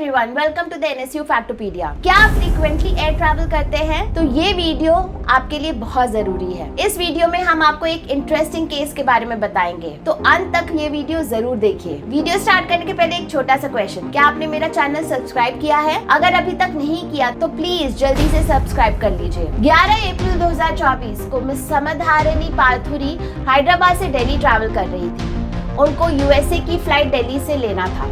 Everyone, welcome to the NSU Factopedia. क्या आप frequently air travel करते हैं? तो ये वीडियो आपके लिए बहुत जरूरी है। इस वीडियो में हम आपको एक इंटरेस्टिंग केस के बारे में बताएंगे, तो अंत तक ये वीडियो जरूर देखिए। वीडियो स्टार्ट करने के पहले एक छोटा सा क्वेश्चन, क्या आपने मेरा चैनल सब्सक्राइब किया है? अगर अभी तक नहीं किया तो प्लीज जल्दी से सब्सक्राइब कर लीजिए। 11 अप्रैल 2024 को मिस समधारिणी पालथुरी हैदराबाद से दिल्ली ट्रैवल कर रही थी। उनको USA की फ्लाइट दिल्ली से लेना था।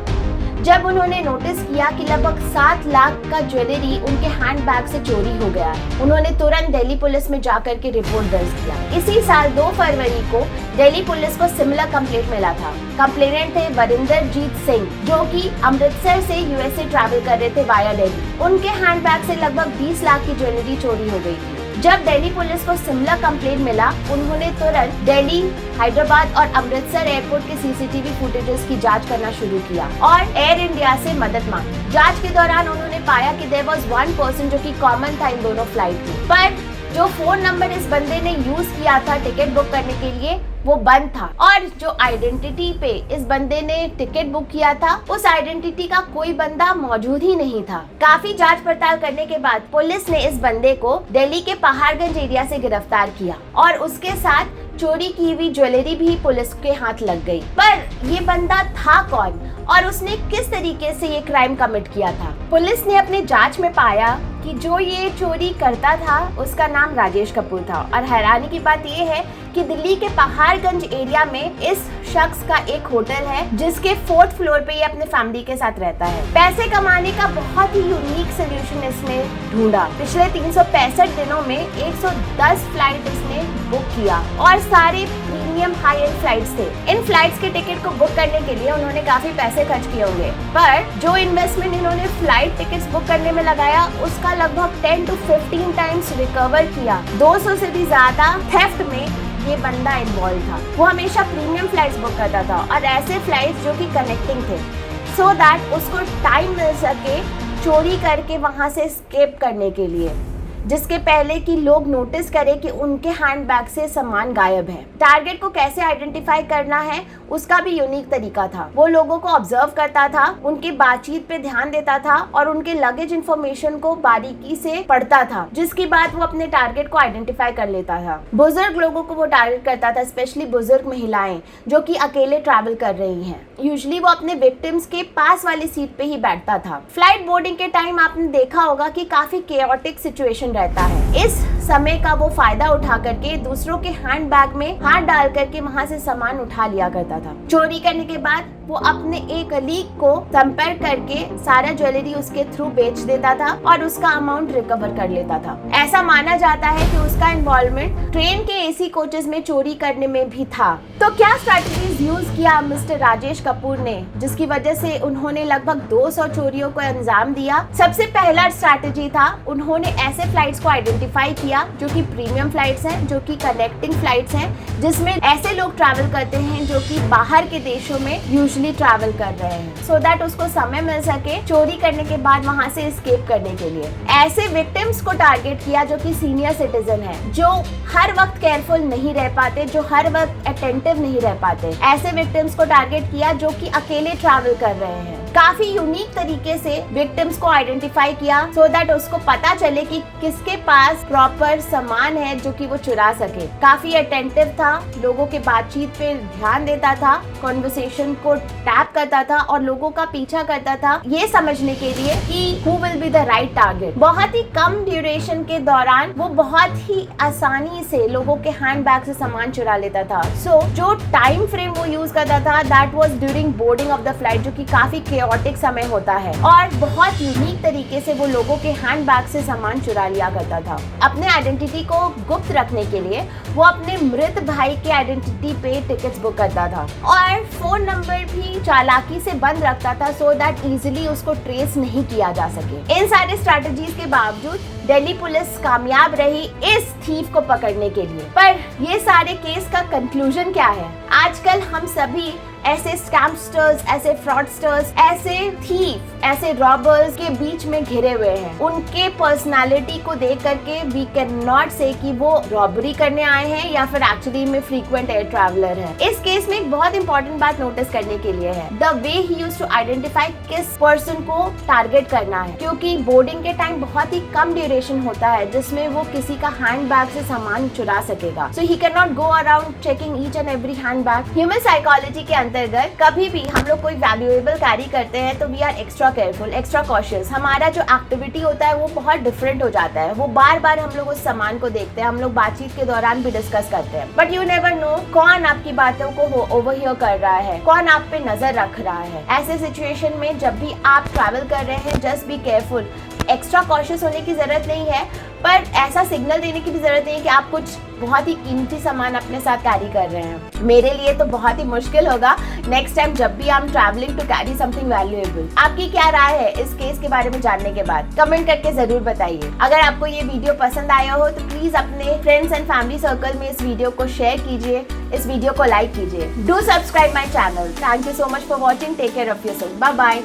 जब उन्होंने नोटिस किया कि लगभग 7 लाख का ज्वेलरी उनके हैंडबैग से चोरी हो गया है, उन्होंने तुरंत दिल्ली पुलिस में जाकर के रिपोर्ट दर्ज किया। इसी साल 2 फरवरी को दिल्ली पुलिस को सिमिलर कंप्लेंट मिला था। कंप्लेनेंट थे वरिंदरजीत सिंह, जो कि अमृतसर से USA ट्रैवल कर रहे थे वाया दिल्ली। उनके हैंडबैग से लगभग 20 लाख की ज्वेलरी चोरी हो गई थी। जब दिल्ली पुलिस को सिमिलर कंप्लेंट मिला, उन्होंने तुरंत दिल्ली, हैदराबाद और अमृतसर एयरपोर्ट के CCTV फुटेजेस की जांच करना शुरू किया और एयर इंडिया से मदद मांगी। जांच के दौरान उन्होंने पाया कि देयर वाज वन पर्सन जो कि कॉमन था इन दोनों फ्लाइट में, पर जो फोन नंबर इस बंदे ने यूज किया था टिकट बुक करने के लिए वो बंद था, और जो आइडेंटिटी पे इस बंदे ने टिकट बुक किया था उस आइडेंटिटी का कोई बंदा मौजूद ही नहीं था। काफी जांच पड़ताल करने के बाद पुलिस ने इस बंदे को दिल्ली के पहाड़गंज एरिया से गिरफ्तार किया और उसके साथ चोरी की हुई ज्वेलरी भी पुलिस के हाथ लग गई। पर ये बंदा था कौन और उसने किस तरीके से ये क्राइम कमिट किया था? पुलिस ने अपने जांच में पाया कि जो ये चोरी करता था उसका नाम राजेश कपूर था। और हैरानी की बात ये है कि दिल्ली के पहाड़गंज एरिया में इस शख्स का एक होटल है जिसके 4th फ्लोर पे ये अपने फैमिली के साथ रहता है। पैसे कमाने का बहुत ही यूनिक सोल्यूशन इसने ढूंढा। पिछले 365 दिनों में 110 फ्लाइट इसने बुक किया और सारे प्रीमियम हाई एंड फ्लाइट्स थे। इन फ्लाइट्स के टिकट को बुक करने के लिए उन्होंने काफी पैसे खर्च किए होंगे, पर जो इन्वेस्टमेंट इन्होंने फ्लाइट टिकट्स बुक करने में लगाया उसका लगभग 10 to 15 टाइम्स रिकवर किया। 200 से भी ज्यादा थेफ्ट में ये बंदा इन्वॉल्व था। वो हमेशा प्रीमियम फ्लाइट्स बुक करता था और ऐसे फ्लाइट्स जो कि कनेक्टिंग थे, सो दैट उसको टाइम मिल सके चोरी करके वहां से एस्केप करने के लिए, जिसके पहले कि लोग नोटिस करें कि उनके हैंडबैग से सामान गायब है। टारगेट को कैसे आइडेंटिफाई करना है उसका भी यूनिक तरीका था। वो लोगों को ऑब्जर्व करता था, उनकी बातचीत पे ध्यान देता था और उनके लगेज इंफॉर्मेशन को बारीकी से पढ़ता था, जिसके बाद वो अपने टारगेट को आइडेंटिफाई कर लेता था। बुजुर्ग लोगों को वो टारगेट करता था, स्पेशली बुजुर्ग महिलाएं जो कि अकेले ट्रैवल कर रही हैं। यूजुअली वो अपने विक्टिम्स के पास वाली सीट पे ही बैठता था। फ्लाइट बोर्डिंग के टाइम आपने देखा होगा कि काफी केओटिक सिचुएशन रहता है। इस समय का वो फायदा उठा करके दूसरों के हैंडबैग में हाथ डाल करके वहां से सामान उठा लिया करता था। चोरी करने के बाद वो अपने एक कलीग को संपर्क करके सारा ज्वेलरी उसके थ्रू बेच देता था और उसका अमाउंट रिकवर कर लेता था। ऐसा माना जाता है कि उसका इन्वॉल्वमेंट ट्रेन के AC कोचेस में चोरी करने में भी था। तो क्या स्ट्रैटेजीज यूज किया मिस्टर राजेश कपूर ने, जिसकी वजह से उन्होंने लगभग 200 चोरियों को अंजाम दिया? सबसे पहला स्ट्रैटेजी था, उन्होंने ऐसे फ्लाइट्स को आइडेंटिफाई किया जो कि प्रीमियम फ्लाइट्स हैं, जो कि कनेक्टिंग फ्लाइट्स हैं, जिसमें ऐसे लोग ट्रैवल करते हैं जो कि बाहर के देशों में यूजुअली ट्रैवल कर रहे हैं, सो दैट उसको समय मिल सके चोरी करने के बाद वहां से एस्केप करने के लिए। ऐसे विक्टिम्स को टारगेट किया जो कि सीनियर सिटीजन है, जो हर वक्त केयरफुल नहीं रह पाते, जो हर वक्त अटेंटिव नहीं रह पाते। ऐसे विक्टिम्स को टारगेट किया जो कि अकेले ट्रैवल कर रहे हैं। काफी यूनिक तरीके से विक्टिम्स को आइडेंटिफाई किया सो दैट उसको पता चले कि किसके पास प्रॉपर सामान है जो कि वो चुरा सके। काफी अटेंटिव था, लोगों के बातचीत पे ध्यान देता था, कॉन्वर्सेशन को टैप करता था और लोगों का पीछा करता था ये समझने के लिए कि who will be the right target. बहुत ही कम ड्यूरेशन के दौरान वो बहुत ही आसानी से लोगों के हैंडबैग से सामान चुरा लेता था। सो जो टाइम फ्रेम वो यूज करता था that was during boarding of the flight, जो कि काफी केओटिक समय होता है, और बहुत यूनिक तरीके से वो लोगों के हैंडबैग से सामान चुरा लिया करता था। अपने आइडेंटिटी को गुप्त रखने के लिए वो अपने मृत भाई के आइडेंटिटी पे टिकट्स बुक करता था और फोन नंबर भी चालाकी से बंद रखता था सो दैट इजीली उसको ट्रेस नहीं किया जा सके। इन सारे स्ट्रैटेजीज के बावजूद दिल्ली पुलिस कामयाब रही इस थीफ को पकड़ने के लिए। पर ये सारे केस का कंक्लूजन क्या है? आजकल हम सभी ऐसे स्कैमस्टर्स, ऐसे फ्रॉडस्टर्स, ऐसे थीफ, ऐसे रॉबर्स के बीच में घिरे हुए हैं। उनके पर्सनालिटी को देख करके वी कैन नॉट से कि वो रॉबरी करने आए हैं या फिर एक्चुअली में फ्रीक्वेंट एयर ट्रैवलर है। इस केस में एक बहुत इंपॉर्टेंट बात नोटिस करने के लिए है, the way he used to identify किस पर्सन को टारगेट करना है, क्योंकि बोर्डिंग के टाइम बहुत ही कम ड्यूरेशन होता है जिसमें वो किसी का हैंडबैग से सामान चुरा सकेगा। So he can not go around checking each and every handbag. Human psychology के अंतर्गत कभी भी हम लोग कोई वैल्यूएबल कैरी करते हैं तो we are extra careful, extra cautious. हमारा जो एक्टिविटी होता है वो बहुत डिफरेंट हो जाता है। वो बार बार हम लोग उस सामान को देखते हैं, हम लोग बातचीत के दौरान भी डिस्कस करते हैं, बट यू नेवर नो कौन आपकी बातों को ओवरहियर कर रहा है, कौन आप पे नजर रख रहा है। ऐसे सिचुएशन में जब भी आप ट्रैवल कर रहे हैं, just be careful. Extra cautious होने की जरूरत नहीं है, पर ऐसा सिग्नल देने की भी जरूरत नहीं है कि आप कुछ बहुत ही कीमती सामान अपने साथ कैरी कर रहे हैं। मेरे लिए तो बहुत ही मुश्किल होगा नेक्स्ट टाइम जब भी I am travelling to carry something valuable. आपकी क्या राय है इस केस के बारे में जानने के बाद? कमेंट करके जरूर बताइए। अगर आपको ये वीडियो पसंद आया हो तो प्लीज अपने फ्रेंड्स एंड फैमिली सर्कल में इस वीडियो को शेयर कीजिए, इस वीडियो को लाइक कीजिए। Do subscribe my channel. Thank you so much for watching. Take care of yourself. Bye bye.